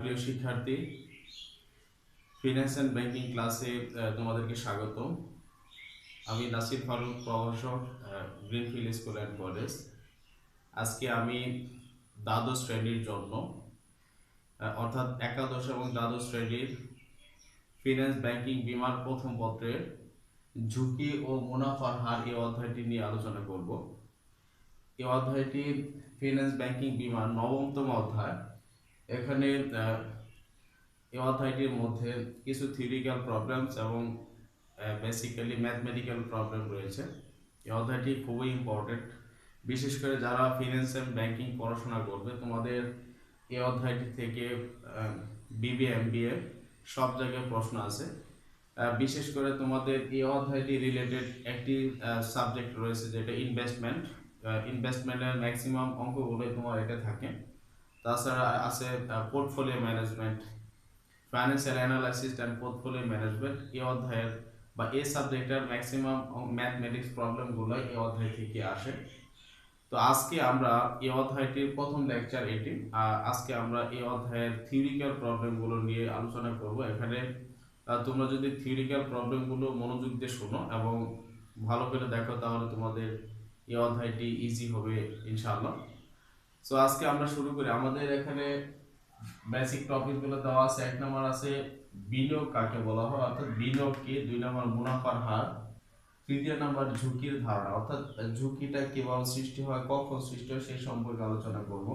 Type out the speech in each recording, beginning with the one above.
প্রিয় শিক্ষার্থী, finance and banking ক্লাসে তোমাদেরকে স্বাগত। আমি নাসির ফারুক, প্রভাষক, গ্রিনফিল্ড স্কুল অ্যান্ড কলেজ। আজকে আমি দ্বাদশ শ্রেণীর জন্য অর্থাৎ একাদশ এবং দ্বাদশ শ্রেণীর ফিন্যান্স ব্যাংকিং বিমার প্রথম পত্রের ঝুঁকি ও মুনাফার হার এই অধ্যায়টি নিয়ে আলোচনা করব। এই অধ্যায়টি ফিন্যান্স ব্যাংকিং বিমার নবমতম অধ্যায়। এখানে এই অধ্যায়টির মধ্যে কিছু থিওরিক্যাল প্রবলেমস এবং বেসিক্যালি ম্যাথমেটিক্যাল প্রবলেম রয়েছে। এই অধ্যায়টি খুবই ইম্পর্টেন্ট, বিশেষ করে যারা ফিন্যান্স অ্যান্ড ব্যাংকিং পড়াশোনা করবে। তোমাদের এই অধ্যায়টি থেকে বিবিএ এমবিএ সব জায়গায় প্রশ্ন আছে। বিশেষ করে তোমাদের এই অধ্যায়টি রিলেটেড একটি সাবজেক্ট রয়েছে যেটা ইনভেস্টমেন্টের ম্যাক্সিমাম অঙ্কগুলোই তোমার এটা থাকে। তাছাড়া আছে portfolio management, financial analysis and portfolio management. এই অধ্যায়ের বা এই সাবজেক্টের ম্যাক্সিমাম ম্যাথমেটিক্স প্রবলেমগুলো এই অধ্যায় থেকে আসে। তো আজকে আমরা এই অধ্যায়টির প্রথম লেকচার এটি। আজকে আমরা এই অধ্যায়ের থিওরিক্যাল প্রবলেমগুলো নিয়ে আলোচনা করব। এখানে তোমরা যদি থিওরিক্যাল প্রবলেমগুলো মনোযোগ দিয়ে শোনো এবং ভালো করে দেখো, তাহলে তোমাদের এই অধ্যায়টি ইজি হবে ইনশাআল্লাহ। সো আজকে আমরা শুরু করি। আমাদের এখানে বেসিক টপিকগুলো দেওয়া আছে। এক নম্বর আছে বিনিয়োগ কাকে বলা হয়, অর্থাৎ বিনিয়োগ কি। দুই নম্বর মুনাফার হার। তৃতীয় নম্বর ঝুঁকির ধারণা, অর্থাৎ ঝুঁকিটা কিভাবে সৃষ্টি হয়, কখন সৃষ্টি হয়, সেই সম্পর্কে আলোচনা করব।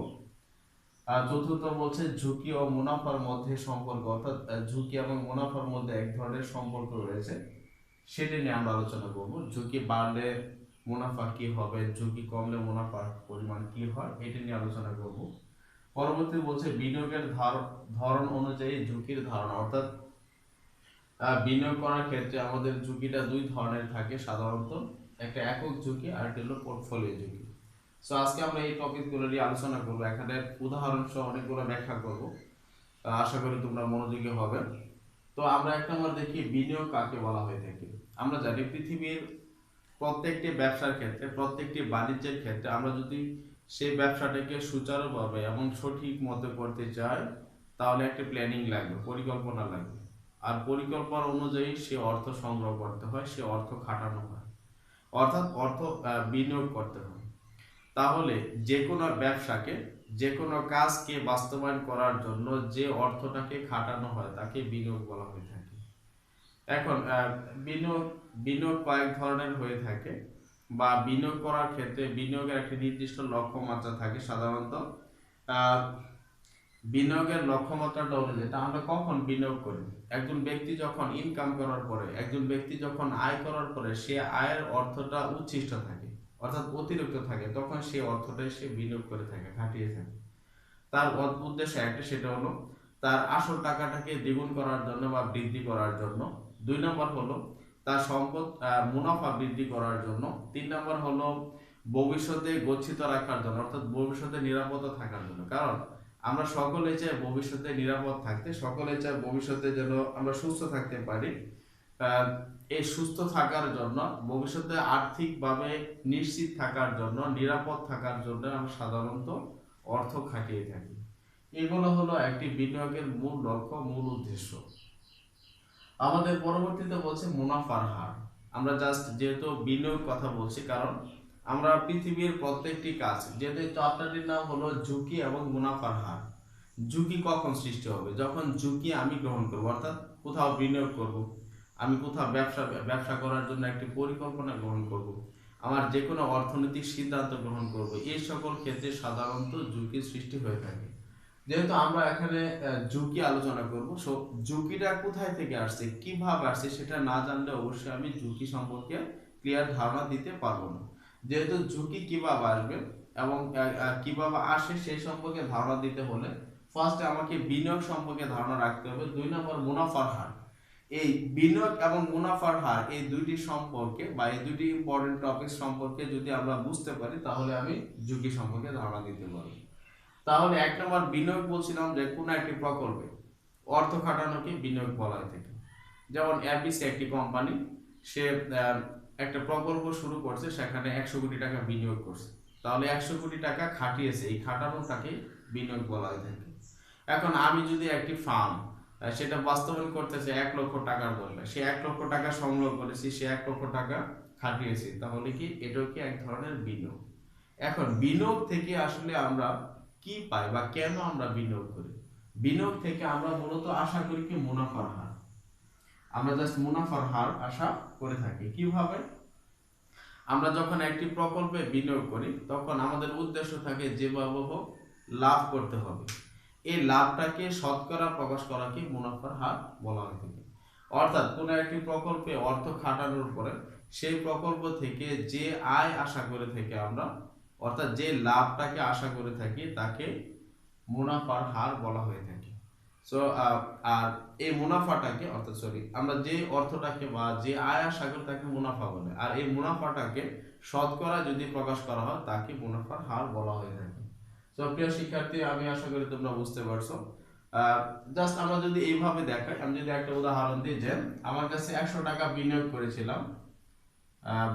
আর চতুর্থ বলছে ঝুঁকি ও মুনাফার মধ্যে সম্পর্ক, অর্থাৎ ঝুঁকি এবং মুনাফার মধ্যে এক ধরনের সম্পর্ক রয়েছে, সেটা নিয়ে আমরা আলোচনা করব। ঝুঁকি বাড়লে মুনাফা কি হবে, ঝুঁকি কমলে মুনাফার পরিমাণ কি হয়, এটা নিয়ে আলোচনা করব। পরবর্তী বলছে বিনিয়োগের ধরন অনুযায়ী ঝুঁকির ধারণা, অর্থাৎ বিনিয়োগ করার ক্ষেত্রে আমাদের ঝুঁকিটা দুই ধরনের থাকে সাধারণত। একটা একক ঝুঁকি আর একটা হলো পোর্টফোলিও ঝুঁকি। সো আজকে আমরা এই টপিকগুলো নিয়ে আলোচনা করব, এখানে উদাহরণ সহ অনেকগুলো ব্যাখ্যা করব। আশা করি তোমরা মনোযোগী হবে। তো আমরা এক নম্বর দেখি বিনিয়োগ কাকে বলা হয়ে থাকে। আমরা জানি পৃথিবীর প্রত্যেকটি ব্যবসার ক্ষেত্রে, প্রত্যেকটি বাণিজ্যের ক্ষেত্রে আমরা যদি সেই ব্যবসাটাকে সুচারুভাবে এবং সঠিক মতো করতে চাই, তাহলে একটা প্ল্যানিং লাগবে, পরিকল্পনা লাগবে। আর পরিকল্পনা অনুযায়ী সে অর্থ সংগ্রহ করতে হয়, সে অর্থ খাটানো হয়, অর্থাৎ অর্থ বিনিয়োগ করতে হয়। তাহলে যে কোনো ব্যবসাকে, যে কোনো কাজকে বাস্তবায়ন করার জন্য যে অর্থটাকে খাটানো হয় তাকে বিনিয়োগ বলা হয়ে থাকে। এখন বিনিয়োগ বিনিয়োগ কয়েক ধরনের হয়ে থাকে, বা বিনিয়োগ করার ক্ষেত্রে বিনিয়োগের একটি নির্দিষ্ট লক্ষ্যমাত্রা থাকে। সাধারণত বিনিয়োগের লক্ষ্যমাত্রাটা হলো যেটা আমরা কখন বিনিয়োগ করি। একজন ব্যক্তি যখন ইনকাম করার পরে, একজন ব্যক্তি যখন আয় করার পরে সে আয়ের অর্থটা উচ্ছিষ্ট থাকে, অর্থাৎ অতিরিক্ত থাকে, তখন সেই অর্থটাই সে বিনিয়োগ করে থাকে, খাটিয়ে থাকে। তার উদ্দেশ্য একটা, সেটা হলো তার আসল টাকাটাকে দ্বিগুণ করার জন্য বা বৃদ্ধি করার জন্য। দুই নম্বর হলো তার সম্পদ মুনাফা বৃদ্ধি করার জন্য। তিন নম্বর হলো ভবিষ্যতে গচ্ছিত রাখার জন্য, অর্থাৎ ভবিষ্যতে নিরাপত্তা থাকার জন্য। কারণ আমরা সকলে চাই ভবিষ্যতে নিরাপদ থাকতে, সকলে চাই ভবিষ্যতে যেন আমরা সুস্থ থাকতে পারি। এই সুস্থ থাকার জন্য, ভবিষ্যতে আর্থিকভাবে নিশ্চিত থাকার জন্য, নিরাপদ থাকার জন্য আমরা সাধারণত অর্থ খাটিয়ে থাকি। এগুলো হলো একটি বিনিয়োগের মূল লক্ষ্য, মূল উদ্দেশ্য। আমাদের পরবর্তীতে বলছে মুনাফার হার। আমরা জাস্ট যেহেতু বিনিয়োগ কথা বলছি, কারণ আমরা পৃথিবীর প্রত্যেকটি কাজ, যেহেতু চ্যাপ্টারটির নাম হলো ঝুঁকি এবং মুনাফার হার। ঝুঁকি কখন সৃষ্টি হবে, যখন ঝুঁকি আমি গ্রহণ করব, অর্থাৎ কোথাও বিনিয়োগ করব, আমি কোথাও ব্যবসা করার জন্য একটি পরিকল্পনা গ্রহণ করব, আমার যে কোনো অর্থনৈতিক সিদ্ধান্ত গ্রহণ করব, এই সকল ক্ষেত্রে সাধারণত ঝুঁকির সৃষ্টি হয়ে থাকে। যেহেতু আমরা এখানে ঝুঁকি আলোচনা করব, সো ঝুঁকিটা কোথায় থেকে আসছে, কিভাবে আসছে, সেটা না জানলে অবশ্যই আমি ঝুঁকি সম্পর্কে ক্লিয়ার ধারণা দিতে পারবো না। যেহেতু ঝুঁকি কিভাবে আসবে এবং কিভাবে আসে সেই সম্পর্কে ধারণা দিতে হলে ফার্স্টে আমাকে বিনিয়োগ সম্পর্কে ধারণা রাখতে হবে। দুই নম্বর মুনাফার হার। এই বিনিয়োগ এবং মুনাফার হার, এই দুইটি সম্পর্কে বা এই দুইটি ইম্পর্টেন্ট টপিক সম্পর্কে যদি আমরা বুঝতে পারি, তাহলে আমি ঝুঁকি সম্পর্কে ধারণা দিতে পারবো। তাহলে এক নম্বর বিনিয়োগ বলছিলাম যে কোনো একটি প্রকল্পে অর্থ খাটানোকে বিনিয়োগ বলা হয়ে থাকে। যেমন এবিসি একটি কোম্পানি, সে একটা প্রকল্প শুরু করছে, সেখানে 100 কোটি টাকা বিনিয়োগ করছে। তাহলে 100 কোটি টাকা খাটিয়েছে, এই খাটানোটাকে বিনিয়োগ বলা হয়ে থাকে। এখন আমি যদি একটি ফার্ম সেটা বাস্তবায়ন করতে চাই 1 লক্ষ টাকার জন্য, সে 1 লক্ষ টাকা সংগ্রহ করেছি, সে 1 লক্ষ টাকা খাটিয়েছি, তাহলে কি এটাও কি এক ধরনের বিনিয়োগ। এখন বিনিয়োগ থেকে আসলে আমরা কি পাই বা কেন আমরা বিনিয়োগ করি? বিনিয়োগ থেকে আমরা মূলত আশা করি কি মুনাফার হার, আমরা জাস্ট মুনাফার হার আশা করে থাকি। কিভাবে? আমরা যখন একটি প্রকল্পে বিনিয়োগ করি তখন আমাদের উদ্দেশ্য থাকে যেভাবে হোক লাভ করতে হবে। এই লাভটাকে শতকরা প্রকাশ করাকে মুনাফার হার বলা হয়ে থাকে। অর্থাৎ কোনো একটি প্রকল্পে অর্থ খাটানোর পরে সেই প্রকল্প থেকে যে আয় আশা করে থাকি আমরা, অর্থাৎ যে লাভটাকে আশা করে থাকি তাকে মুনাফার হার বলা হয়ে থাকে। সো আর এই মুনাফাটাকে অর্থাৎ আমরা যে অর্থটাকে বা যে আয় আশা করি তাকে মুনাফা বলে, আর এই মুনাফাটাকে শতকরা যদি প্রকাশ করা হয় তাকে মুনাফার হার বলা হয়ে থাকে। তো প্রিয় শিক্ষার্থী, আমি আশা করি তোমরা বুঝতে পারছো। জাস্ট আমরা যদি এইভাবে দেখাই, আমি যদি একটা উদাহরণ দিই যে আমার কাছে 100 টাকা বিনিয়োগ করেছিলাম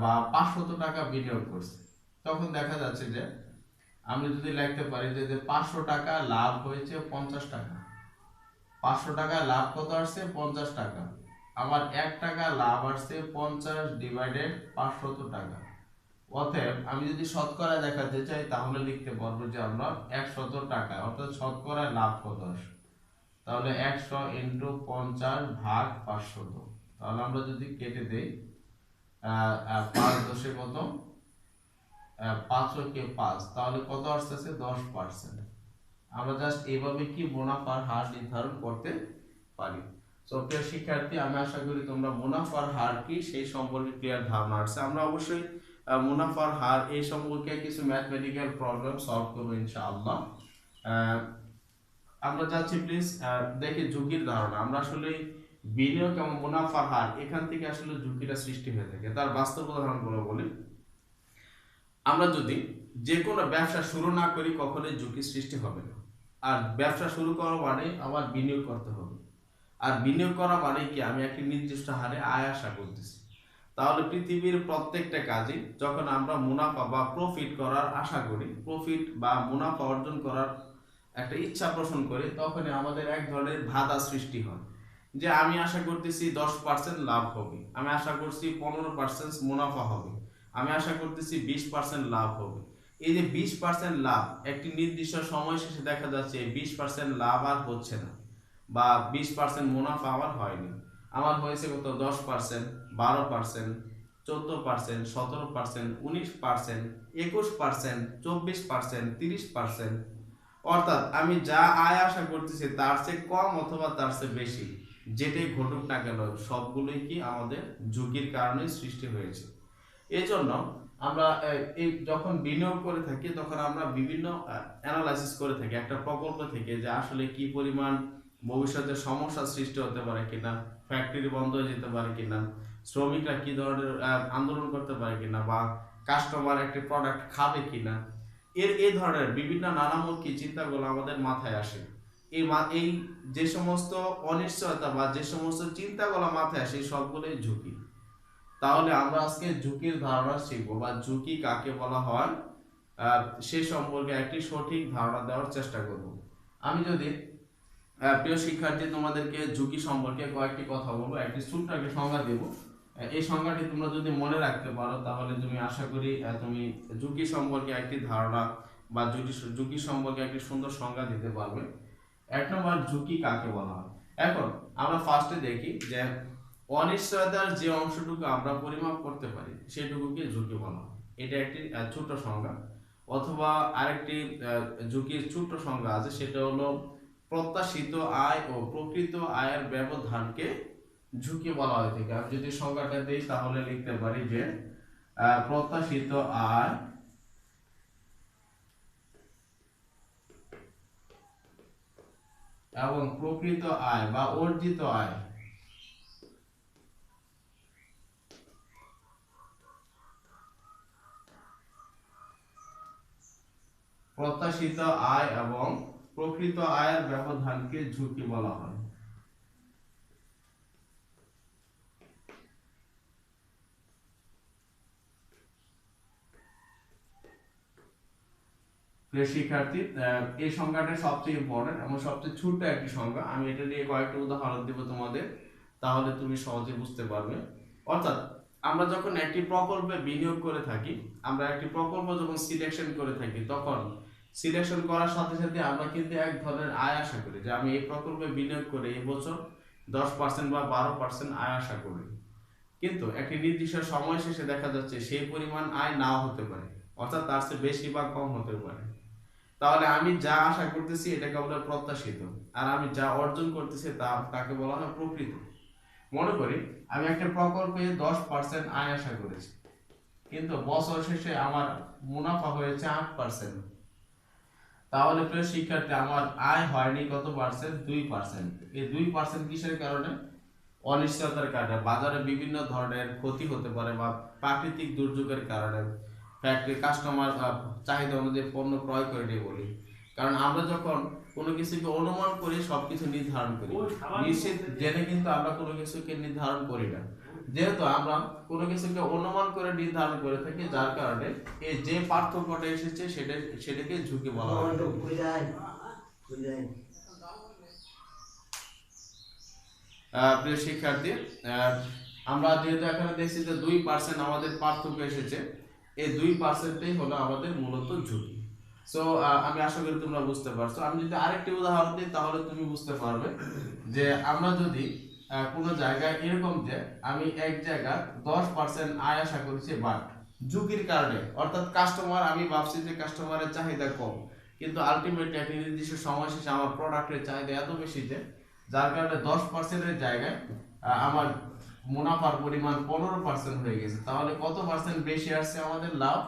বা 500 টাকা বিনিয়োগ করছি, তখন দেখা যাচ্ছে যে আমি যদি লিখতে পারি যে 500 টাকা লাভ হয়েছে 50 টাকা, 500 টাকা লাভ কত আসছে 50 টাকা, আমার 1 টাকা লাভ আসছে 50 ডিভাইডেড 500 টাকা। অতএব আমি যদি শতকরা দেখাতে চাই তাহলে লিখতে পারবো যে আমরা 100 টাকা অর্থাৎ শতকরা লাভ কত আসে, তাহলে 100 ইন্টু 50 ভাগ 500। তাহলে আমরা যদি কেটে দেই 5 দশে কত, 5 কে 5, তাহলে কত আসতেছে 10%। আমরা জাস্ট এইভাবে কি মুনাফার হার নির্ধারণ করতে পারি। সো প্রিয় শিক্ষার্থী, আমি আশা করি তোমরা মুনাফার হার কি সেই সম্পর্কে ক্লিয়ার ধারণা আছে। আমরা অবশ্যই মুনাফার হার এই সম্পর্কে কিছু ম্যাথমেটিক্যাল প্রবলেম সলভ করব ইনশাআল্লাহ। আমরা যাচ্ছি প্লিজ দেখি ঝুঁকির ধারণা। আমরা আসলে বিনিয়োগ এবং মুনাফার হার এখান থেকে আসলে ঝুঁকিটা সৃষ্টি হয়ে থাকে। তার বাস্তব উদাহরণগুলো বলি। আমরা যদি যে কোনো ব্যবসা শুরু না করি কখনোই ঝুঁকি সৃষ্টি হবে না। আর ব্যবসা শুরু করা মানে আমার বিনিয়োগ করতে হবে, আর বিনিয়োগ করা মানে কি আমি একটি নির্দিষ্ট হারে আয় আশা করতেছি। তাহলে পৃথিবীর প্রত্যেকটা কাজে যখন আমরা মুনাফা বা প্রফিট করার আশা করি, প্রফিট বা মুনাফা অর্জন করার একটা ইচ্ছা পোষণ করি, তখনই আমাদের এক ধরনের বাধা সৃষ্টি হয় যে আমি আশা করতেছি 10% লাভ হবে, আমি আশা করছি 15% মুনাফা হবে, আমি আশা করতেছি 20% লাভ হবে। এই যে 20% লাভ একটি নির্দিষ্ট সময় শেষে দেখা যাচ্ছে 20% লাভ আর হচ্ছে না, বা 20% মুনাফা আমার হয়নি। আমার হয়েছে কত 10%, 12%, 14%, 17%, 19%, 21%, 24%, 30%। অর্থাৎ আমি যা আয় আশা করতেছি তার চেয়ে কম অথবা তার চেয়ে বেশি, যেটাই ঘটুক না কেন সবগুলোই কি আমাদের ঝুঁকির কারণে সৃষ্টি হয়েছে। এই জন্য আমরা এই যখন বিনিয়োগ করে থাকি তখন আমরা বিভিন্ন অ্যানালাইসিস করে থাকি একটা প্রকল্প থেকে, যে আসলে কি পরিমাণ ভবিষ্যতে সমস্যা সৃষ্টি হতে পারে কিনা, ফ্যাক্টরি বন্ধ হয়ে যেতে পারে কিনা, শ্রমিকরা কি ধরনের আন্দোলন করতে পারে কিনা, বা কাস্টমার একটি প্রোডাক্ট খাবে কিনা, এই ধরনের বিভিন্ন নানামুখী চিন্তাগুলো আমাদের মাথায় আসে। এই যে সমস্ত অনিশ্চয়তা বা যে সমস্ত চিন্তাগুলো মাথায় আসে সবগুলোই ঝুঁকি। তাহলে আমরা আজকে ঝুঁকির ধারণা শিখবো, বা ঝুঁকি কাকে বলা হয় সে সম্পর্কে একটি সঠিক ধারণা দেওয়ার চেষ্টা করব। আমি যদি প্রিয় শিক্ষার্থী তোমাদেরকে ঝুঁকি সম্পর্কে কয়েকটি কথা বলবো, একটি ছোট্ট একটা সংজ্ঞা দেব। এই সংজ্ঞাটি তোমরা যদি মনে রাখতে পারো তাহলে তুমি আশা করি তুমি ঝুঁকি সম্পর্কে একটি ধারণা বা ঝুঁকি সম্পর্কে একটি সুন্দর সংজ্ঞা দিতে পারবে। 1 নম্বর, ঝুঁকি কাকে বলা হয়। এখন আমরা ফার্স্টে দেখি যে অনিশ্চয়তার যে অংশটুকু আমরা পরিমাপ করতে পারি সেটুকুকে ঝুঁকি বলা হয়। এটা একটি ছোট সংজ্ঞা। অথবা আরেকটি ঝুঁকির ছোট সংজ্ঞা আছে, সেটা হলো প্রত্যাশিত আয় ও প্রকৃত আয়ের ব্যবধানকে ঝুঁকি বলা হয়ে থাকে। আমি যদি সংজ্ঞাটা দিই তাহলে লিখতে পারি যে প্রত্যাশিত আয় এবং প্রকৃত আয় বা অর্জিত আয় প্রত্যাশিত আয় এবং প্রকৃত আয়ের ব্যবধানকে ঝুঁকি বলা হয়। প্রিয় শিক্ষার্থী, এই সংখ্যাটা সবচেয়ে ইম্পর্টেন্ট এবং সবচেয়ে ছোট একটি সংখ্যা। আমি এটা নিয়ে কয়েকটা উদাহরণ দেব তোমাদের, তাহলে তুমি সহজে বুঝতে পারবে। অর্থাৎ আমরা যখন একটি প্রকল্পে বিনিয়োগ করে থাকি, আমরা একটি প্রকল্প যখন সিলেকশন করে থাকি, তখন সিলেকশন করার সাথে সাথে আমরা কিন্তু এক ধরনের আয় আশা করি যে আমি এই প্রকল্পে বিনিয়োগ করে এই বছর 10% বা 12% আয় আশা করি। কিন্তু একটি নির্দিষ্ট সময় শেষে দেখা যাচ্ছে সেই পরিমাণ আয় নাও হতে পারে, অর্থাৎ তার চেয়ে বেশি বা কম হতে পারে। তাহলে আমি যা আশা করতেছি এটাকে বলা হয় প্রত্যাশিত, আর আমি যা অর্জন করতেছি তাকে বলা হয় প্রকৃত। মনে করি আমি একটা প্রকল্পে 10% আয় আশা করেছি, কিন্তু বছর শেষে আমার মুনাফা হয়েছে 8%। তাহলে প্রিয় শিক্ষার্থী, আমার আয় হয়নি কত পার্সেন্ট? 2%। এই 2% কিসের কারণে? অনিশ্চয়তার কারণে। বাজারে বিভিন্ন ধরনের ক্ষতি হতে পারে বা প্রাকৃতিক দুর্যোগের কারণে ফ্যাক্টরি কাস্টমার চাহিদা অনুযায়ী পণ্য ক্রয় করে নিয়ে বলি। কারণ আমরা যখন কোনো কিছুকে অনুমান করে সবকিছু নির্ধারণ করি, নিশ্চিত জেনে কিন্তু আমরা কোনো কিছুকে নির্ধারণ করি না। যেহেতু আমরা কোনো কিছুকে অনুমান করে নির্ধারণ করে থাকি, যার কারণে এই যে পার্থক্যটা এসেছে সেটাকে ঝুঁকি বলা হয়। প্রিয় শিক্ষার্থী, আমরা যেহেতু এখানে দেখছি যে 2% আমাদের পার্থক্য এসেছে, এই 2%টাই হলো আমাদের মূলত ঝুঁকি। সো আমি আশা করি তোমরা বুঝতে পারছো। আমি যদি আরেকটি উদাহরণ দিই তাহলে তুমি বুঝতে পারবে যে আমরা যদি কোনো জায়গায় এরকম যে আমি এক জায়গায় 10% আয় আশা করছি, বাট ঝুঁকির কারণে, অর্থাৎ কাস্টমার, আমি ভাবছি যে কাস্টমারের চাহিদা কম, কিন্তু আলটিমেটলি একটা নির্দিষ্ট সময় শেষে আমার প্রোডাক্টের চাহিদা এত বেশি যে যার কারণে 10%-এর জায়গায় আমার মুনাফার পরিমাণ 15% হয়ে গেছে। তাহলে কত পার্সেন্ট বেশি আসছে আমাদের লাভ?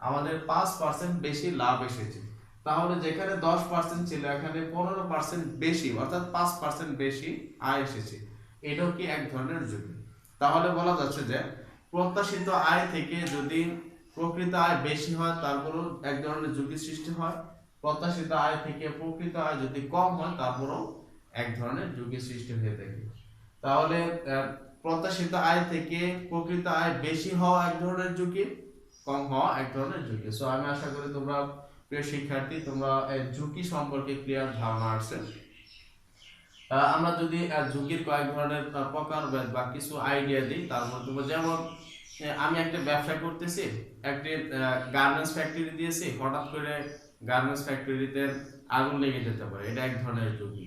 আমাদের 5% বেশি লাভ এসেছে। তাহলে যেখানে 10% ছিল এখানে 15% বেশি, অর্থাৎ 5% বেশি আয় এসেছে। এটাও কি এক ধরনের ঝুঁকি? তাহলে বলা যাচ্ছে যে প্রত্যাশিত আয় থেকে যদি প্রকৃত আয় বেশি হয়, তারপরেও এক ধরনের ঝুঁকি সৃষ্টি হয়। প্রত্যাশিত আয় থেকে প্রকৃত আয় যদি কম হয়, তারপরেও এক ধরনের ঝুঁকি সৃষ্টি হয়ে থাকে। তাহলে প্রত্যাশিত আয় থেকে প্রকৃত আয় বেশি হওয়া এক ধরনের ঝুঁকি, কম হওয়া এক ধরনের ঝুঁকি। সো আমি আশা করি তোমরা, প্রিয় শিক্ষার্থী, তোমরা ঝুঁকি সম্পর্কে ক্লিয়ার ধারণা আছে। আমরা যদি ঝুঁকির কয়েক ধরনের প্রকারভেদ বা কিছু আইডিয়া দিই, তারপর তোমরা, যেমন আমি একটা ব্যবসা করতেছি, একটি গার্মেন্টস ফ্যাক্টরি দিয়েছি, হঠাৎ করে গার্মেন্টস ফ্যাক্টরিতে আগুন লেগে যেতে পারে, এটা এক ধরনের ঝুঁকি।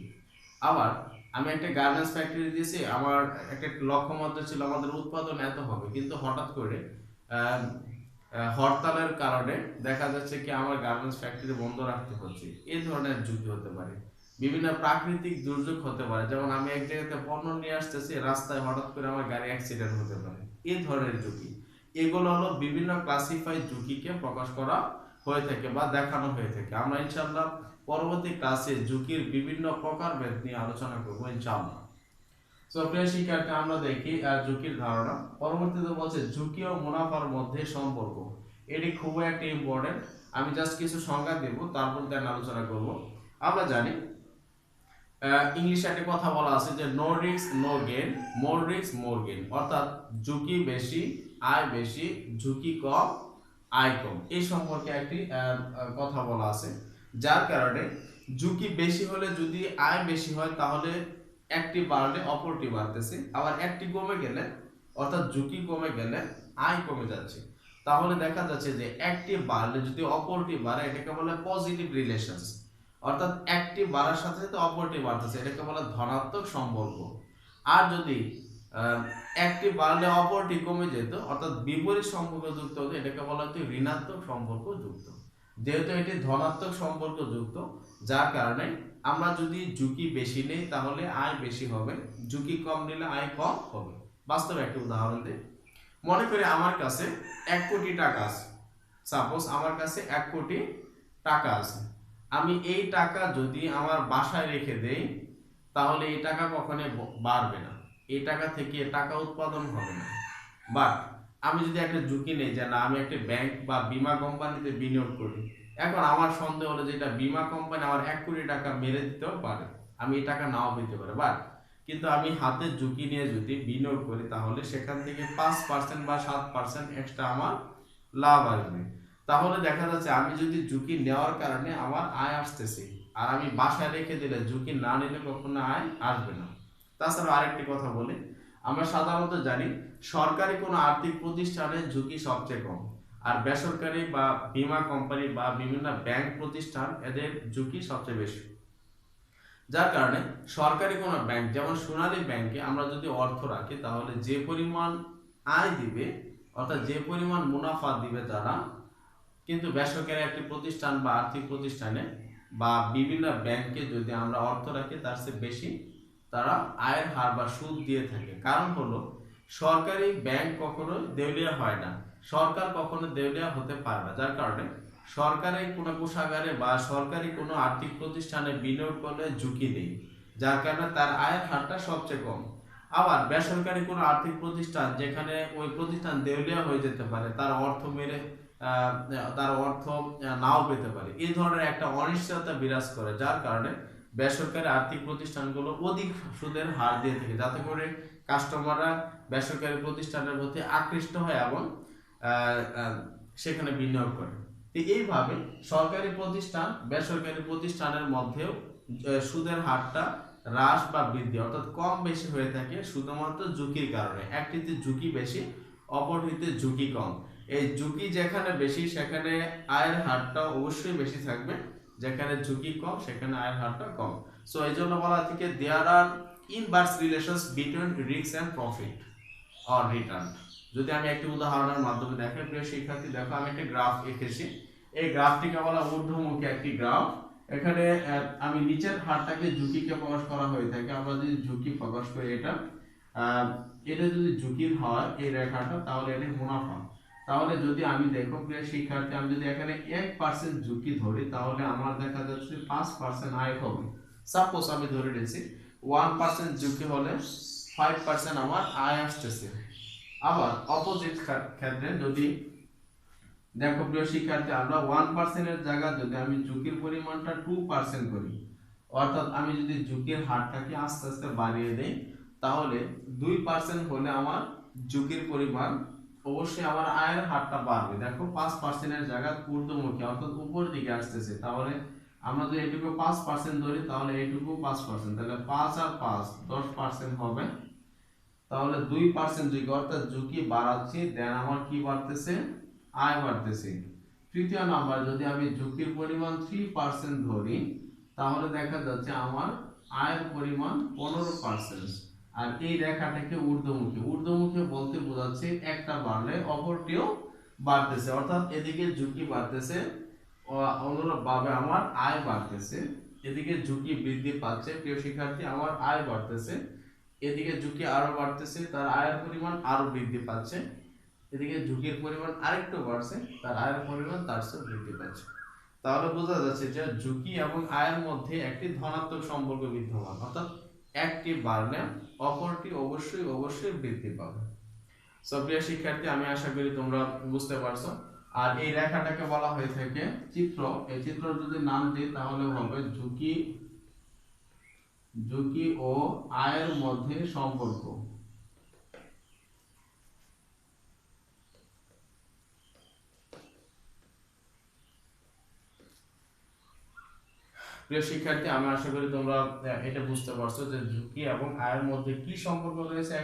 আবার আমি একটা গার্মেন্টস ফ্যাক্টরি দিয়েছি, আমার একটা লক্ষ্যমাত্রা ছিল আমাদের উৎপাদন এত হবে, কিন্তু হঠাৎ করে হরতালের কারণে দেখা যাচ্ছে কি আমার গার্মেন্টস ফ্যাক্টরি বন্ধ রাখতে হচ্ছে। এই ধরনের ঝুঁকি হতে পারে। বিভিন্ন প্রাকৃতিক দুর্যোগ হতে পারে, যেমন আমি এক জায়গাতে পণ্য নিয়ে আসতেছি, রাস্তায় হঠাৎ করে আমার গাড়ি অ্যাক্সিডেন্ট হতে পারে। এই ধরনের ঝুঁকি, এগুলো হলো বিভিন্ন ক্লাসিফাইড ঝুঁকিকে প্রকাশ করা হয়ে থাকে বা দেখানো হয়ে থাকে। আমরা ইনশাআল্লাহ পরবর্তী ক্লাসে ঝুঁকির বিভিন্ন প্রকারভেদ নিয়ে আলোচনা করবো ইনশাআল্লাহ। সো প্রিয় শিক্ষার্থী, আমরা দেখি ঝুঁকির ধারণা। পরবর্তীতে বলছে ঝুঁকি ও মুনাফার মধ্যে সম্পর্ক। এটি খুবই একটা ইম্পর্টেন্ট। আমি জাস্ট কিছু সংজ্ঞা দেব, তারপর দেন আলোচনা করব। আমরা জানি ইংলিশে একটা কথা বলা আছে যে নো রিস্ক নো গেইন, মোর রিস্ক মোর গেইন। অর্থাৎ ঝুঁকি বেশি আয় বেশি, ঝুঁকি কম আয় কম, এই সম্পর্কে একটি কথা বলা আছে। যার কারণে ঝুঁকি বেশি হলে যদি আয় বেশি হয়, তাহলে একটি বাড়লে অপরটি বাড়তেছে, আবার একটি কমে গেলে, অর্থাৎ ঝুঁকি কমে গেলে আয় কমে যাচ্ছে। তাহলে দেখা যাচ্ছে যে একটি বাড়লে যদি অপরটি বাড়ে, এটাকে বলে পজিটিভ রিলেশনস। অর্থাৎ একটি বাড়ার সাথে সাথে অপরটি বাড়তেছে, এটাকে বলে ধনাত্মক সম্পর্ক। আর যদি একটি বাড়লে অপরটি কমে যেত, অর্থাৎ বিপরীত সম্পর্ক যুক্ত হতো, এটাকে বলা হতো ঋণাত্মক সম্পর্ক যুক্ত। যেহেতু এটি ধনাত্মক সম্পর্ক যুক্ত, যার কারণে আমরা যদি ঝুঁকি বেশি নেই তাহলে আয় বেশি হবে, ঝুঁকি কম নিলে আয় কম হবে। বাস্তবে একটা উদাহরণ দিই। মনে করি আমার কাছে 1 কোটি টাকা আছে। সাপোজ আমার কাছে 1 কোটি টাকা আছে। আমি এই টাকা যদি আমার বাসায় রেখে দেই, তাহলে এই টাকা কখনোই বাড়বে না, এই টাকা থেকে টাকা উৎপাদন হবে না। বাট আমি যদি একটা ঝুঁকি নেই যে না, আমি একটা ব্যাংক বা বীমা কোম্পানিতে বিনিয়োগ করি, এখন আমার সন্দেহ হলো যে এটা বীমা কোম্পানি আমার 1 কোটি টাকা মেরে দিতেও পারে, আমি এই টাকা নাও পেতে পারে। বাট কিন্তু আমি হাতে ঝুঁকি নিয়ে যদি বিনিয়োগ করি, তাহলে সেখান থেকে 5% বা 7% এক্সট্রা আমার লাভ আসবে। তাহলে দেখা যাচ্ছে আমি যদি ঝুঁকি নেওয়ার কারণে আমার আয় আসতেছে, আর আমি বাসায় রেখে দিলে ঝুঁকি না নিলে কখনো আয় আসবে না। তাছাড়া আরেকটি কথা বলি, আমরা সাধারণত জানি সরকারি কোনো আর্থিক প্রতিষ্ঠানে ঝুঁকি সবচেয়ে কম, আর বেসরকারি বা বীমা কোম্পানি বা বিভিন্ন ব্যাংক প্রতিষ্ঠান এদের ঝুঁকি সবচেয়ে বেশি। যার কারণে সরকারি কোনো ব্যাংক যেমন সোনালী ব্যাংকে আমরা যদি অর্থ রাখি তাহলে যে পরিমাণ আয় দিবে, অর্থাৎ যে পরিমাণ মুনাফা দিবে তারা, কিন্তু বেসরকারি একটি প্রতিষ্ঠান বা আর্থিক প্রতিষ্ঠানে বা বিভিন্ন ব্যাংকে যদি আমরা অর্থ রাখি তার চেয়ে বেশি তারা আয়ের হার বা সুদ দিয়ে থাকে। কারণ হলো সরকারি ব্যাংক কখনো দেউলিয়া হয় না, সরকার কখনো দেউলিয়া হতে পারে না। যার কারণে সরকারি কোনো কোষাগারে বা সরকারি কোনো আর্থিক প্রতিষ্ঠানে বিনিয়োগ করলে ঝুঁকি নেই, যার কারণে তার আয়ের হারটা সবচেয়ে কম। আবার বেসরকারি কোনো আর্থিক প্রতিষ্ঠান যেখানে ওই প্রতিষ্ঠান দেউলিয়া হয়ে যেতে পারে, তার অর্থ মেরে তার অর্থ নাও পেতে পারে, এই ধরনের একটা অনিশ্চয়তা বিরাজ করে, যার কারণে বেসরকারি আর্থিক প্রতিষ্ঠানগুলো অধিক সুদের হার দিয়ে থাকে, যাতে করে কাস্টমাররা বেসরকারি প্রতিষ্ঠানের প্রতি আকৃষ্ট হয় এবং সেখানে বিনিয়োগ করে। তো এইভাবে সরকারি প্রতিষ্ঠান বেসরকারি প্রতিষ্ঠানের মধ্যেও সুদের হারটা হ্রাস বা বৃদ্ধি অর্থাৎ কম বেশি হয়ে থাকে শুধুমাত্র ঝুঁকির কারণে। একটিতে ঝুঁকি বেশি, অপরটিতে ঝুঁকি কম। এই ঝুঁকি যেখানে বেশি সেখানে আয়ের হারটা অবশ্যই বেশি থাকবে, যেখানে ঝুঁকি কম সেখানে আয়ের হারটা কম। সো এই জন্য বলা থেকে there are inverse relations between risk and profit or return. যদি আমি একটি উদাহরণের মাধ্যমে দেখাই, প্রিয় শিক্ষার্থী দেখো আমি একটা গ্রাফ এঁকেছি। এই গ্রাফটিকে বলা ঊর্ধ্বমুখী একটি গ্রাফ। এখানে আমি নিচের হারটাকে ঝুঁকিকে প্রকাশ করা হয়ে থাকে। আমরা যদি ঝুঁকি প্রকাশ করি এটা যদি ঝুঁকির হয় এই রেখাটা, তাহলে এটা মুনাফা। তাহলে যদি আমি দেখো প্রিয় শিক্ষার্থী, আমি যদি এখানে 1% ঝুঁকি ধরি তাহলে আমার দেখা যাচ্ছে 5% আয় হবে। সাপোজ আমি ধরে নিয়েছি 1% ঝুঁকি হলে 5% আমার আয় আসতেছে। আবার অপোজিট ক্ষেত্রে যদি দেখো প্রিয় শিক্ষার্থী, আমরা 1% এর জায়গায় যদি আমি ঝুঁকির পরিমাণটা 2% করি, অর্থাৎ আমি যদি ঝুঁকির হারটাকে আস্তে আস্তে বাড়িয়ে দেই, তাহলে 2% হলে আমার ঝুঁকির পরিমাণ অবশ্যই আমার আয়ের হারটা বাড়বে। দেখো 5% এর জায়গায় ঊর্ধ্বমুখী অর্থাৎ উপর দিকে আসতেছে, তাহলে আমরা যদি এটুকু 5% ধরি তাহলে এটুকু 5%, তাহলে 5 আর 5 10% হবে। তাহলে 2% ঝুঁকি অর্থাৎ ঝুঁকি বাড়াচ্ছি, দেন আমার কি বাড়তেছে, আয় বাড়তেছে। তৃতীয় নাম্বার, যদি আমি ঝুঁকির পরিমাণ 3% ধরি তাহলে দেখা যাচ্ছে আমার আয়ের পরিমাণ 15%। আর এই রেখাটাকে ঊর্ধ্বমুখী, ঊর্ধ্বমুখী বলতে বোঝাচ্ছে একটা বাড়লে অপরটিও বাড়তেছে, অর্থাৎ এদিকে ঝুঁকি বাড়তেছে, অনুরূপভাবে আমার আয় বাড়তেছে। এদিকে ঝুঁকি বৃদ্ধি পাচ্ছে প্রিয় শিক্ষার্থী, আমার আয় বাড়তেছে। এদিকে ঝুঁকি আরো বাড়তেছে, তার আয়ের পরিমাণ আরো বৃদ্ধি পাচ্ছে। এদিকে ঝুঁকির পরিমাণ আরেকটু বাড়ছে, তার আয়ের পরিমাণ তার চেয়ে বৃদ্ধি পাচ্ছে। তাহলে বোঝা যাচ্ছে যে ঝুঁকি এবং আয়ের মধ্যে একটি ধনাত্মক সম্পর্ক বিদ্যমান, অর্থাৎ একটি বাড়লে অপরটি অবশ্যই অবশ্যই বৃদ্ধি পাবে। সো প্রিয় শিক্ষার্থী, আমি আশা করি তোমরা বুঝতে পারছো। আর এই রেখাটাকে বলা হয়ে থাকে চিত্র। এই চিত্র যদি নাম দিই তাহলে হবে ঝুঁকি ও আয়ের মধ্যে সম্পর্ক। প্রিয় শিক্ষার্থী, আমি আশা করি তোমরা এটা বুঝতে পারছো যে ঝুঁকি এবং আয়ের মধ্যে কি সম্পর্ক রয়েছে,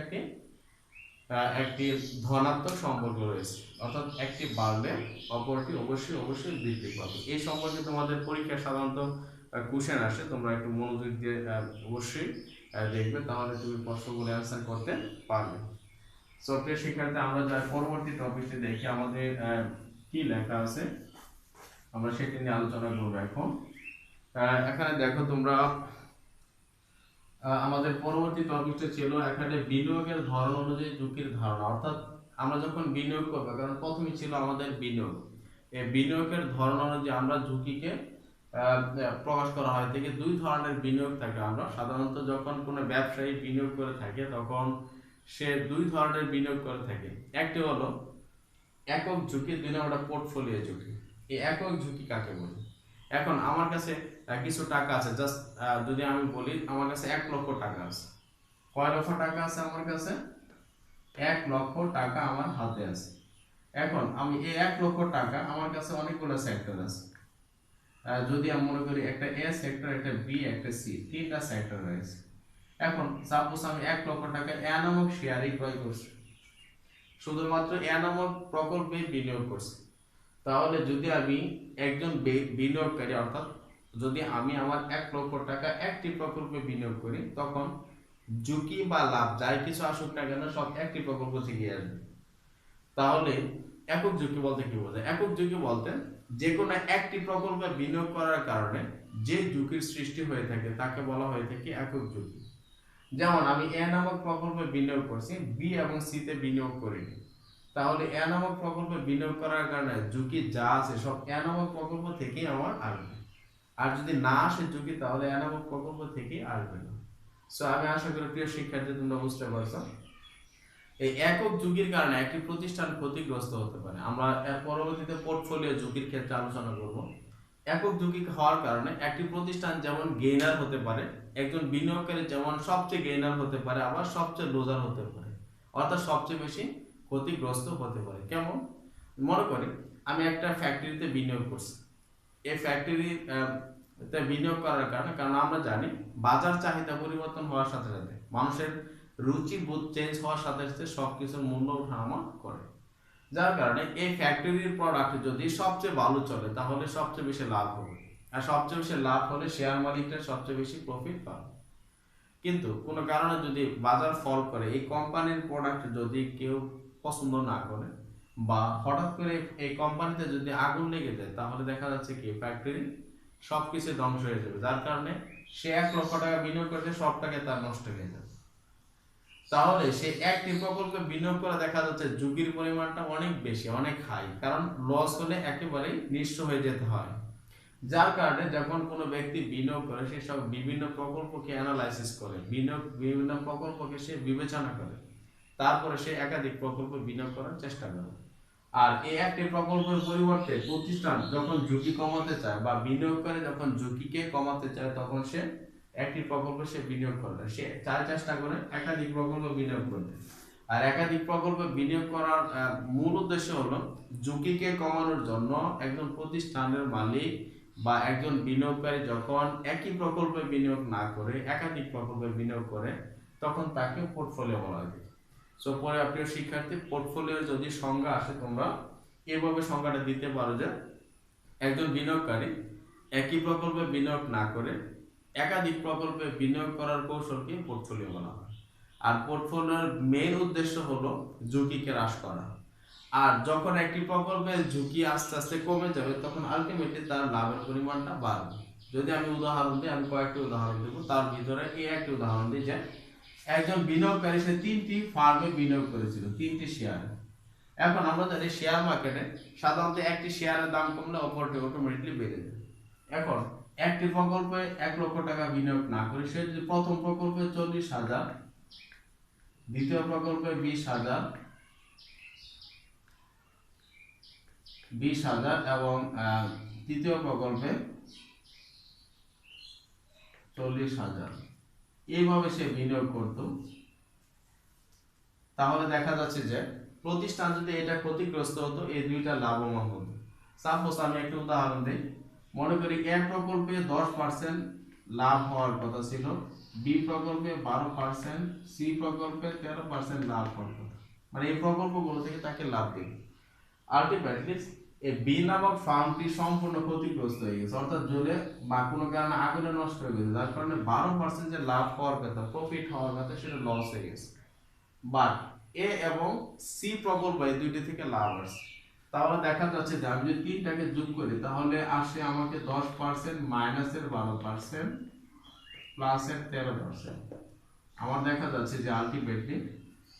একটি ধনাত্মক সম্পর্ক রয়েছে, অর্থাৎ একটি বাড়লে অপরটি অবশ্যই অবশ্যই বৃদ্ধি পাবে। এই সম্পর্কে তোমাদের পরীক্ষায় সাধারণত কোশ্চেন আসে, তোমরা একটু মনোযোগ দিয়ে অবশ্যই দেখবে, তাহলে তুমি প্রশ্নগুলো অ্যান্সার করতে পারবে। সো প্রিয় শিক্ষার্থী, আমরা যার পরবর্তী টপিকটি দেখি আমাদের কি লেখা আছে আমরা সেটি নিয়ে আলোচনা করবো এখন। এখানে দেখো তোমরা, আমাদের পরবর্তী টপিকটা ছিল এখানে বিনিয়োগের ধরন অনুযায়ী ঝুঁকির ধারণা, অর্থাৎ আমরা যখন বিনিয়োগ করবো, কারণ প্রথমে ছিল আমাদের বিনিয়োগ, এই বিনিয়োগের ধরন অনুযায়ী আমরা ঝুঁকিকে প্রকাশ করা হয় থেকে দুই ধরনের বিনিয়োগ থাকে। আমরা সাধারণত যখন কোনো ব্যবসায়ী বিনিয়োগ করে থাকে তখন সে দুই ধরনের বিনিয়োগ করে থাকে। একটি হলো একক ঝুঁকি, দুই নম্বরটা পোর্টফোলিও ঝুঁকি। এই একক ঝুঁকি কাকে বলে? এখন আমার কাছে কিছু টাকা আছে, জাস্ট যদি আমি বলি আমার কাছে 1 লক্ষ টাকা আছে। কয় লক্ষ টাকা আছে আমার কাছে? 1 লক্ষ টাকা আমার হাতে আছে। এখন আমি এই 1,00,000 টাকা, আমার কাছে অনেকগুলো সেক্টর আছে। যদি আমি মনে করি একটা এ সেক্টর, একটা বি, একটা সি, তিনটা সেক্টর রয়েছে। এখন সাপোজ আমি 1,00,000 টাকা এ নামক শেয়ারই ক্রয় করছি, শুধুমাত্র এ নামক প্রকল্পে বিনিয়োগ করছি। তাহলে যদি আমি একজন বিনিয়োগকারী, অর্থাৎ যদি আমি আমার 1,00,000 টাকা একটি প্রকল্পে বিনিয়োগ করি, তখন ঝুঁকি বা লাভ যাই কিছু আসুক না কেন সব একটি প্রকল্প থেকে আসবে। তাহলে একক ঝুঁকি বলতে কি বোঝায়? একক ঝুঁকি বলতে যে কোনো একটি প্রকল্পে বিনিয়োগ করার কারণে যে ঝুঁকির সৃষ্টি হয়ে থাকে তাকে বলা হয়ে থাকে একক ঝুঁকি। যেমন আমি এ নামক প্রকল্পে বিনিয়োগ করছি, বি এবং সি তে বিনিয়োগ করিনি, তাহলে এ নামক প্রকল্পে বিনিয়োগ করার কারণে ঝুঁকি যা আছে সব এ নামক প্রকল্প থেকেই আমার আসবে। আর যদি না আসে ঝুঁকি, তাহলে এ নামক প্রকল্প থেকেই আসবে না। সো আমি আশা করি প্রিয় শিক্ষার্থী তোমরা বুঝতে পারছো। এই একক ঝুঁকির কারণে একটি প্রতিষ্ঠান ক্ষতিগ্রস্ত হতে পারে। আমরা এর পরবর্তীতে পোর্টফোলিও ঝুঁকির ক্ষেত্রে আলোচনা করব। একক ঝুঁকি হওয়ার কারণে একটি প্রতিষ্ঠান যেমন গেইনার হতে পারে, একজন বিনিয়োগকারী যেমন সবচেয়ে গেইনার হতে পারে, আবার সবচেয়ে লুজার হতে পারে, অর্থাৎ সবচেয়ে বেশি ক্ষতিগ্রস্ত হতে পারে। কেমন? মনে করি আমি একটা ফ্যাক্টরিতে বিনিয়োগ করছি। এই ফ্যাক্টরিতে বিনিয়োগ করার কারণে, কারণ আমরা জানি বাজার চাহিদা পরিবর্তন হওয়ার সাথে সাথে, মানুষের রুচি বোধ চেঞ্জ হওয়ার সাথে সাথে সবকিছুর মূল্য ওঠানামা করে। যার কারণে এই ফ্যাক্টরির প্রোডাক্ট যদি সবচেয়ে ভালো চলে, তাহলে সবচেয়ে বেশি লাভ হবে, আর সবচেয়ে বেশি লাভ হলে শেয়ার মালিকরা সবচেয়ে বেশি প্রফিট পাবে। কিন্তু কোনো কারণে যদি বাজার ফল করে, এই কোম্পানির প্রোডাক্ট যদি কেউ পছন্দ না করে, বা হঠাৎ করে এই কোম্পানিতে যদি আগুন লেগে যায়, তাহলে দেখা যাচ্ছে কি ফ্যাক্টরি সবকিছু ধ্বংস হয়ে যাবে। যার কারণে সে 1,00,000 টাকা বিনিয়োগ করতে সব টাকা তার নষ্ট হয়ে যাবে। তাহলে সে একটি প্রকল্পে বিনিয়োগ করে দেখা যাচ্ছে ঝুঁকির পরিমাণটা অনেক বেশি, অনেক হাই, কারণ লস হলে একেবারেই নিঃস্ব হয়ে যেতে হয়। যার কারণে যখন কোনো ব্যক্তি বিনিয়োগ করে, সে সব বিভিন্ন প্রকল্পকে অ্যানালাইসিস করে, বিভিন্ন প্রকল্পকে সে বিবেচনা করে, তারপরে সে একাধিক প্রকল্পে বিনিয়োগ করার চেষ্টা করে। আর এই একটি প্রকল্পের পরিবর্তে প্রতিষ্ঠান যখন ঝুঁকি কমাতে চায়, বা বিনিয়োগকারী যখন ঝুঁকিকে কমাতে চায়, তখন সে একটি প্রকল্পে সে বিনিয়োগ করে, সে চেষ্টা করে একাধিক প্রকল্পে বিনিয়োগ করতে। আর একাধিক প্রকল্পে বিনিয়োগ করার মূল উদ্দেশ্য হলো ঝুঁকিকে কমানোর জন্য একজন প্রতিষ্ঠানের মালিক বা একজন বিনিয়োগকারী যখন একই প্রকল্পে বিনিয়োগ না করে একাধিক প্রকল্পে বিনিয়োগ করে, তখন তাকে পোর্টফোলিও বলা হয়। সো পরে প্রিয় শিক্ষার্থী, পোর্টফোলিওর যদি সংজ্ঞা আসে, তোমরা এভাবে সংজ্ঞাটা দিতে পারো যে একজন বিনিয়োগকারী একই প্রকল্পে বিনিয়োগ না করে একাধিক প্রকল্পে বিনিয়োগ করার কৌশলকে পোর্টফোলিও বলা হয়। আর পোর্টফোলিওর মেইন উদ্দেশ্য হলো ঝুঁকিকে হ্রাস করা। আর যখন একটি প্রকল্পের ঝুঁকি আস্তে আস্তে কমে যাবে, তখন আলটিমেটলি তার লাভের পরিমাণটা বাড়বে। যদি আমি উদাহরণ দিই, আমি কয়েকটি উদাহরণ দেব, তার ভিতরে এই একটি উদাহরণ দিই যে একজন বিনিয়োগকারী সে 3টি ফার্মে বিনিয়োগ করেছিল, 3টি শেয়ারে। এখন আমরা জানি শেয়ার মার্কেটে সাধারণত একটি শেয়ারের দাম কমলে অপরটি অটোমেটিকলি বেড়ে যায়। এখন একটি প্রকল্পে 1,00,000 টাকা বিনিয়োগ না করে সে যদি প্রথম প্রকল্পে 40,000, দ্বিতীয় প্রকল্পে 20,000 এবং তৃতীয় প্রকল্পে 40,000 এইভাবে সে বিনিয়োগ করত, তাহলে দেখা যাচ্ছে যে প্রতিষ্ঠান যদি এটা ক্ষতিগ্রস্ত হতো, এই দুইটা লাভবান হতো। সাপোজ আমি একটা উদাহরণ দিই, মনে করি এ প্রকল্পে 10% লাভ হওয়ার কথা ছিল, বি প্রকল্পে 12%, সি প্রকল্পে 13% লাভ হওয়ার কথা, মানে এই প্রকল্পগুলো থেকে তাকে লাভ দেবে। আলটিমেটলি এই বি নামক ফার্মটি সম্পূর্ণ ক্ষতিগ্রস্ত হয়ে গেছে, অর্থাৎ জ্বলে বা কোনো কারণে আগুনে নষ্ট হয়ে গেছে, যার কারণে 12% যে লাভ হওয়ার কথা, প্রফিট হওয়ার কথা, সেটা লস হয়ে গেছে। বাট এ এবং সি প্রকল্প এই দুইটি থেকে লাভ আসছে। তাহলে দেখা যাচ্ছে যে আমি যদি তিনটাকে যোগ করি, তাহলে আসে আমাকে 10% মাইনাসের 12% প্লাসের 13%। আমার দেখা যাচ্ছে যে আলটিমেটলি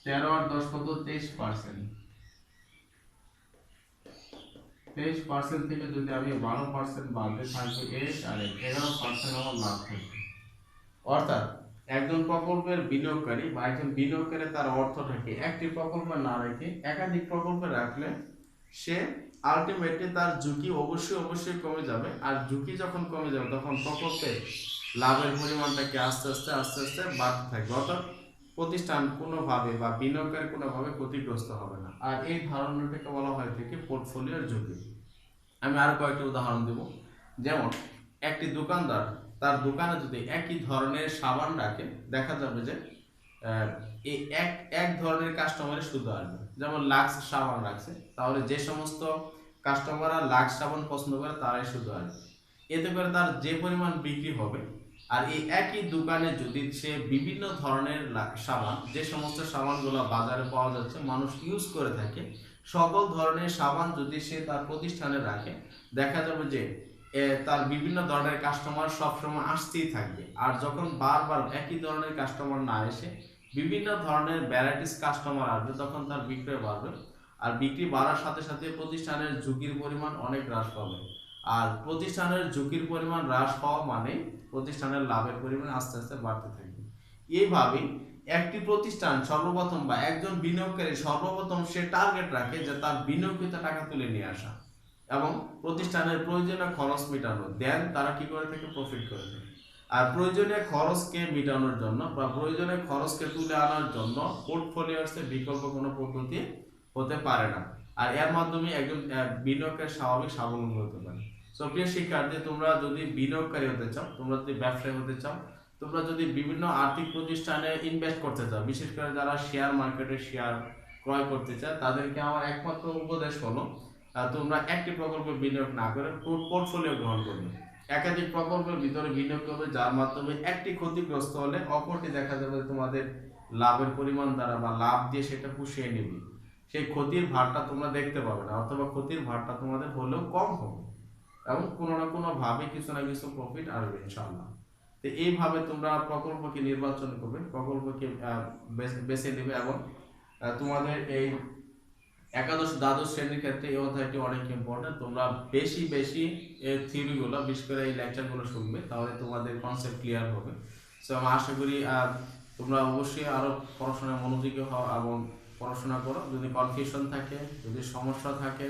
13 আর 10 কত, 23%। 23% থেকে যদি আমি 12% বাদ দিই, থাকবে 8 আর 11% আমার লাভ থাকবে। অর্থাৎ একজন প্রকল্পের বিনিয়োগকারী বা একজন বিনিয়োগকারী তার অর্থটাকে একটি প্রকল্পে না রেখে একাধিক প্রকল্পে রাখলে সে আলটিমেটলি তার ঝুঁকি অবশ্যই কমে যাবে। আর ঝুঁকি যখন কমে যাবে, তখন প্রকল্পে লাভের পরিমাণটাকে আস্তে আস্তে বাড়তে থাকবে। অর্থাৎ প্রতিষ্ঠান কোনোভাবে বা বিনিয়োগকারী কোনোভাবে ক্ষতিগ্রস্ত হবে না। আর এই ধারণাটাকে বলা হয় থেকে পোর্টফোলিওর ঝুঁকি। আমি আরো কয়েকটি উদাহরণ দেব। যেমন একটি দোকানদার তার দোকানে যদি একই ধরনের সাবান রাখে, দেখা যাবে যে এই এক এক ধরনের কাস্টমারের শুধু আসবে। যেমন লাক্স সাবান রাখছে, তাহলে যে সমস্ত কাস্টমাররা লাক্স সাবান পছন্দ করে তারাই শুধু আসবে। এতে করে তার যে পরিমাণ বিক্রি হবে, আর এই একই দোকানে যদি সে বিভিন্ন ধরনের সাবান, যে সমস্ত সাবানগুলো বাজারে পাওয়া যাচ্ছে মানুষ ইউজ করে থাকে, সকল ধরনের সাবান যদি সে তার প্রতিষ্ঠানে রাখে, দেখা যাবে যে তার বিভিন্ন ধরনের কাস্টমার সবসময় আসতেই থাকবে। আর যখন বারবার একই ধরনের কাস্টমার না এসে বিভিন্ন ধরনের ভ্যারাইটিস কাস্টমার আসবে, তখন তার বিক্রয় বাড়বে। আর বিক্রি বাড়ার সাথে সাথে প্রতিষ্ঠানের ঝুঁকির পরিমাণ অনেক হ্রাস পাবে। আর প্রতিষ্ঠানের ঝুঁকির পরিমাণ হ্রাস পাওয়া মানে প্রতিষ্ঠানের লাভের পরিমাণ আস্তে আস্তে বাড়তে থাকবে। এইভাবেই একটি প্রতিষ্ঠান সর্বপ্রথম বা একজন বিনিয়োগকারী সর্বপ্রথম সে টার্গেট রাখে যে তার বিনিয়োগকৃত টাকা তুলে নিয়ে আসা এবং প্রতিষ্ঠানের প্রয়োজনীয় খরচ মেটানো, দেন তারা কি করে থাকে, প্রফিট করে থাকে। আর প্রয়োজনীয় খরচকে মেটানোর জন্য বা প্রয়োজনীয় খরচকে তুলে আনার জন্য পোর্টফোলিওর বিকল্প কোনো পদ্ধতি হতে পারে না। আর এর মাধ্যমে একজন বিনিয়োগকারী স্বাভাবিক স্বাবলম্বী হতে পারে। সো প্রিয় শিক্ষার্থী, তোমরা যদি বিনিয়োগকারী হতে চাও, তোমরা যদি ব্যবসায়ী হতে চাও, তোমরা যদি বিভিন্ন আর্থিক প্রতিষ্ঠানে ইনভেস্ট করতে চাও, বিশেষ করে যারা শেয়ার মার্কেটে শেয়ার ক্রয় করতে চায়, তাদেরকে আমার একমাত্র উপদেশ হলো তোমরা একটি প্রকল্পে বিনিয়োগ না করে পোর্টফোলিও গ্রহণ করবে। একাধিক প্রকল্পের ভিতরে বিনিয়োগ করবে, যার মাধ্যমে একটি ক্ষতিগ্রস্ত হলে অপরটি দেখা যাবে তোমাদের লাভের পরিমাণ দ্বারা বা লাভ দিয়ে সেটা পুষিয়ে নেবে। সেই ক্ষতির ভারটা তোমরা দেখতে পাবে না, অথবা ক্ষতির ভারটা তোমাদের হলেও কম হবে এবং কোনো না কোনো ভাবে কিছু না কিছু প্রফিট আসবে ইনশাআল্লাহ। তো এইভাবে তোমরা প্রকল্পকে নির্বাচন করবে, প্রকল্পকে বেছে নেবে এবং তোমাদের এই একাদশ দ্বাদশ শ্রেণীর ক্ষেত্রে এই অধ্যায়টি অনেক ইম্পর্টেন্ট। তোমরা বেশি বেশি এই থিওরিগুলো, বিশেষ করে এই লেকচারগুলো শুনবে, তাহলে তোমাদের কনসেপ্ট ক্লিয়ার হবে। সো আমি আশা করি তোমরা অবশ্যই আরো পড়াশোনায় মনোযোগী হও এবং পড়াশোনা করো। যদি কনফিউশন থাকে, যদি সমস্যা থাকে,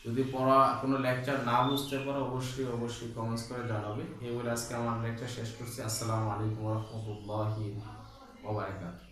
যদি পড়া কোনো লেকচার না বুঝতে পারো, অবশ্যই অবশ্যই কমেন্টস করে জানাবে। এই বলে আজকে আমার লেকচার শেষ করছি। আসসালামু আলাইকুম ওয়া রাহমাতুল্লাহি ওয়া বারাকাতুহু।